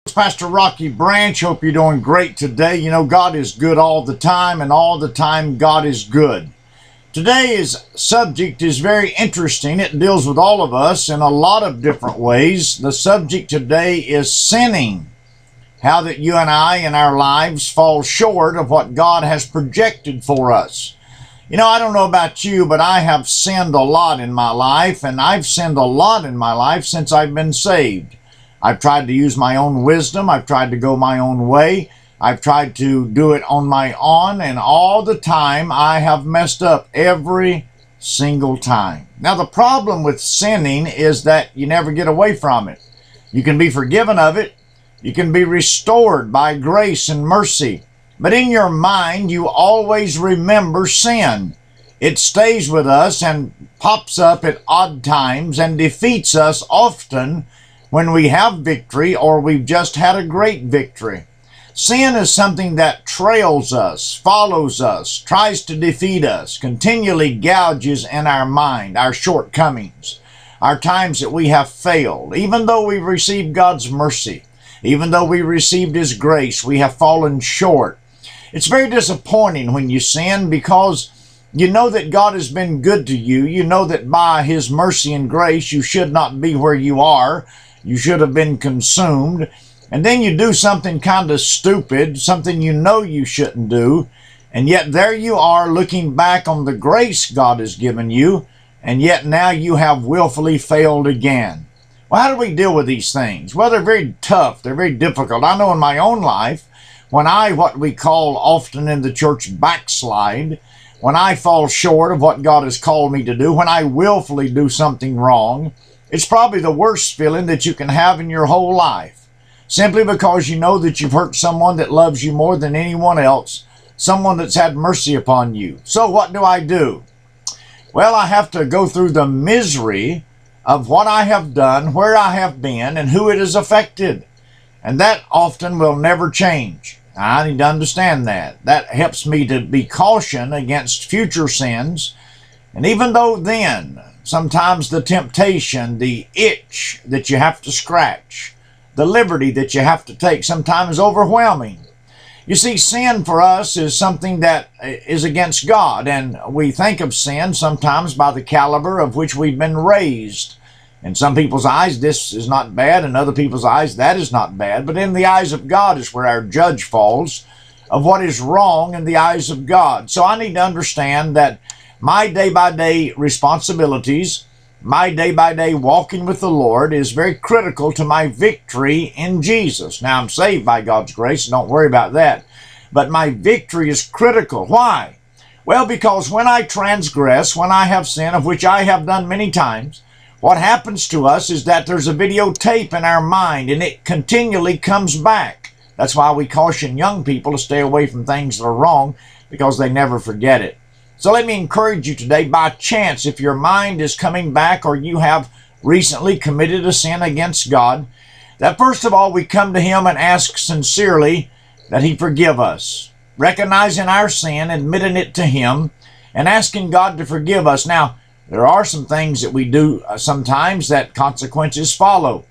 It's Pastor Rocky Branch. Hope you're doing great today. You know, God is good all the time, and all the time God is good. Today's subject is very interesting. It deals with all of us in a lot of different ways. The subject today is sinning. How that you and I in our lives fall short of what God has projected for us. You know, I don't know about you, but I have sinned a lot in my life, and I've sinned a lot in my life since I've been saved. I've tried to use my own wisdom. I've tried to go my own way. I've tried to do it on my own, and all the time I have messed up every single time. Now, the problem with sinning is that you never get away from it. You can be forgiven of it. You can be restored by grace and mercy. But in your mind, you always remember sin. It stays with us and pops up at odd times and defeats us often when we have victory or we've just had a great victory. Sin is something that trails us, follows us, tries to defeat us, continually gouges in our mind our shortcomings, our times that we have failed. Even though we've received God's mercy, even though we received His grace, we have fallen short. It's very disappointing when you sin because you know that God has been good to you. You know that by His mercy and grace you should not be where you are. You should have been consumed. And then you do something kind of stupid, something you know you shouldn't do. And yet there you are looking back on the grace God has given you. And yet now you have willfully failed again. Well, how do we deal with these things? Well, they're very tough. They're very difficult. I know in my own life, when I, what we call often in the church, backslide, when I fall short of what God has called me to do, when I willfully do something wrong, it's probably the worst feeling that you can have in your whole life. Simply because you know that you've hurt someone that loves you more than anyone else, someone that's had mercy upon you. So what do? Well, I have to go through the misery of what I have done, where I have been, and who it has affected. And that often will never change. I need to understand that. That helps me to be caution against future sins. And even though then, sometimes the temptation, the itch that you have to scratch, the liberty that you have to take sometimes is overwhelming. You see, sin for us is something that is against God, and we think of sin sometimes by the caliber of which we've been raised. In some people's eyes, this is not bad. In other people's eyes, that is not bad. But in the eyes of God is where our judge falls of what is wrong in the eyes of God. So I need to understand that my day-by-day responsibilities, my day-by-day walking with the Lord is very critical to my victory in Jesus. Now, I'm saved by God's grace, so don't worry about that. But my victory is critical. Why? Well, because when I transgress, when I have sin, of which I have done many times, what happens to us is that there's a videotape in our mind, and it continually comes back. That's why we caution young people to stay away from things that are wrong, because they never forget it. So let me encourage you today, by chance, if your mind is coming back or you have recently committed a sin against God, that first of all we come to Him and ask sincerely that He forgive us, recognizing our sin, admitting it to Him, and asking God to forgive us. Now, there are some things that we do sometimes that consequences follow.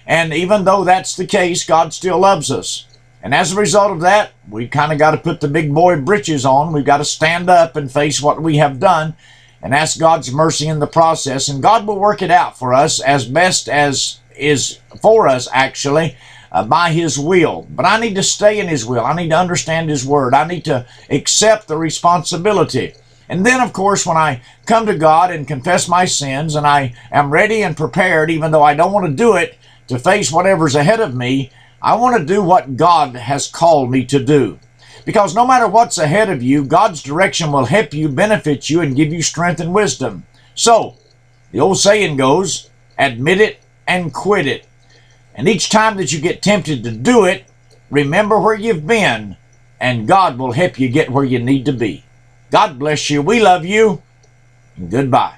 And even though that's the case, God still loves us. And as a result of that, we kind of got to put the big boy britches on. We've got to stand up and face what we have done and ask God's mercy in the process. And God will work it out for us as best as is for us, actually, by His will. But I need to stay in His will. I need to understand His Word. I need to accept the responsibility. And then, of course, when I come to God and confess my sins and I am ready and prepared, even though I don't want to do it, to face whatever's ahead of me, I want to do what God has called me to do. Because no matter what's ahead of you, God's direction will help you, benefit you, and give you strength and wisdom. So, the old saying goes, admit it and quit it. And each time that you get tempted to do it, remember where you've been, and God will help you get where you need to be. God bless you. We love you. And goodbye.